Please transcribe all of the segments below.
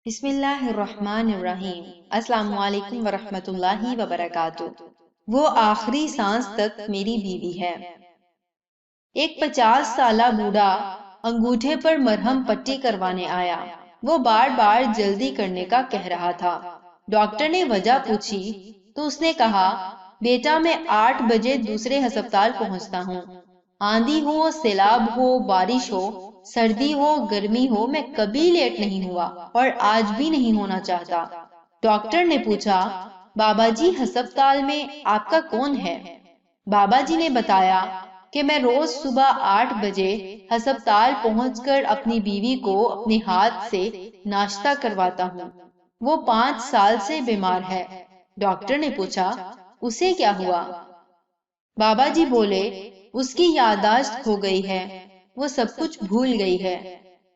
بسم اللہ الرحمن الرحیم۔ السلام علیکم ورحمۃ اللہ وبرکاتہ۔ وہ آخری سانس تک میری بیوی ہے۔ ایک 50 سالہ بوڑھا انگوٹھے پر مرہم پٹی کروانے آیا۔ وہ بار بار جلدی کرنے کا کہہ رہا تھا۔ ڈاکٹر نے وجہ پوچھی تو اس نے کہا، بیٹا میں 8 بجے دوسرے ہسپتال پہنچتا ہوں۔ آندھی ہو، سیلاب ہو، بارش ہو، سردی ہو، گرمی ہو، میں کبھی لیٹ نہیں ہوا اور آج بھی نہیں ہونا چاہتا۔ ڈاکٹر نے پوچھا، بابا جی ہسپتال میں آپ کا کون ہے؟ بابا جی نے بتایا کہ میں روز صبح 8 بجے ہسپتال پہنچ کر اپنی بیوی کو اپنے ہاتھ سے ناشتہ کرواتا ہوں۔ وہ 5 سال سے بیمار ہے۔ ڈاکٹر نے پوچھا، اسے کیا ہوا؟ بابا جی بولے، اس کی یادداشت کھو گئی ہے، وہ سب کچھ بھول گئی ہے،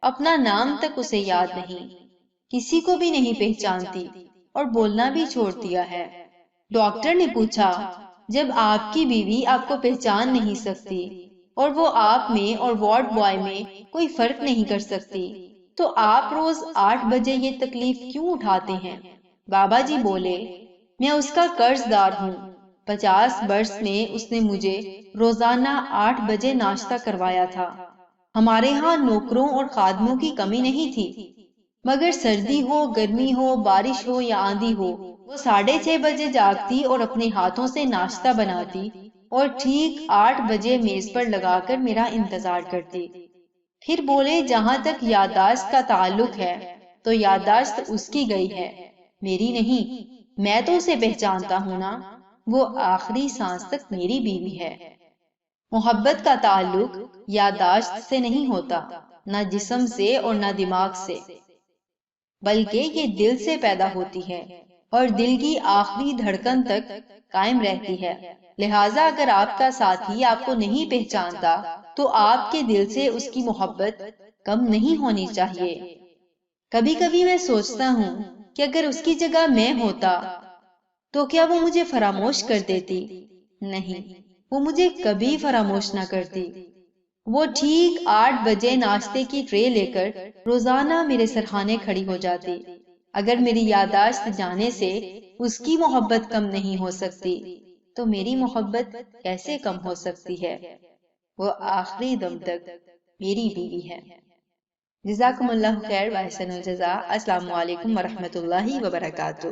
اپنا نام تک اسے یاد نہیں، کسی کو بھی نہیں پہچانتی اور بولنا بھی چھوڑ دیا ہے۔ ڈاکٹر نے پوچھا، جب آپ کی بیوی آپ کو پہچان نہیں سکتی اور وہ آپ میں اور وارڈ بوائے میں کوئی فرق نہیں کر سکتی تو آپ روز 8 بجے یہ تکلیف کیوں اٹھاتے ہیں؟ بابا جی بولے، میں اس کا قرض دار ہوں۔ 50 برس میں اس نے مجھے روزانہ 8 بجے ناشتہ کروایا تھا۔ ہمارے ہاں نوکروں اور خادموں کی کمی نہیں تھی، مگر سردی ہو، گرمی ہو، بارش ہو یا آندھی ہو، وہ 6:30 بجے جاگتی اور اپنے ہاتھوں سے ناشتہ بناتی اور ٹھیک 8 بجے میز پر لگا کر میرا انتظار کرتی۔ پھر بولے، جہاں تک یادداشت کا تعلق ہے تو یادداشت اس کی گئی ہے، میری نہیں۔ میں تو اسے پہچانتا ہوں نا، وہ آخری سانس تک میری بیوی ہے۔ محبت کا تعلق یادداشت سے نہیں ہوتا، نہ جسم سے اور نہ دماغ سے، بلکہ یہ دل سے پیدا ہوتی ہے اور دل کی آخری دھڑکن تک قائم رہتی ہے۔ لہٰذا اگر آپ کا ساتھی آپ کو نہیں پہچانتا تو آپ کے دل سے اس کی محبت کم نہیں ہونی چاہیے۔ کبھی کبھی میں سوچتا ہوں کہ اگر اس کی جگہ میں ہوتا تو کیا وہ مجھے فراموش کر دیتی؟ نہیں، وہ مجھے کبھی فراموش نہ کرتی۔ وہ ٹھیک 8 بجے ناشتے کی ٹرے لے کر روزانہ میرے سرہانے کھڑی ہو جاتی۔ اگر میری یادداشت جانے سے اس کی محبت کم نہیں ہو سکتی تو میری محبت کیسے کم ہو سکتی ہے؟ وہ آخری دم تک میری بیوی ہے۔ جزاکم اللہ خیر و احسن الجزا۔ السلام علیکم ورحمۃ اللہ وبرکاتہ۔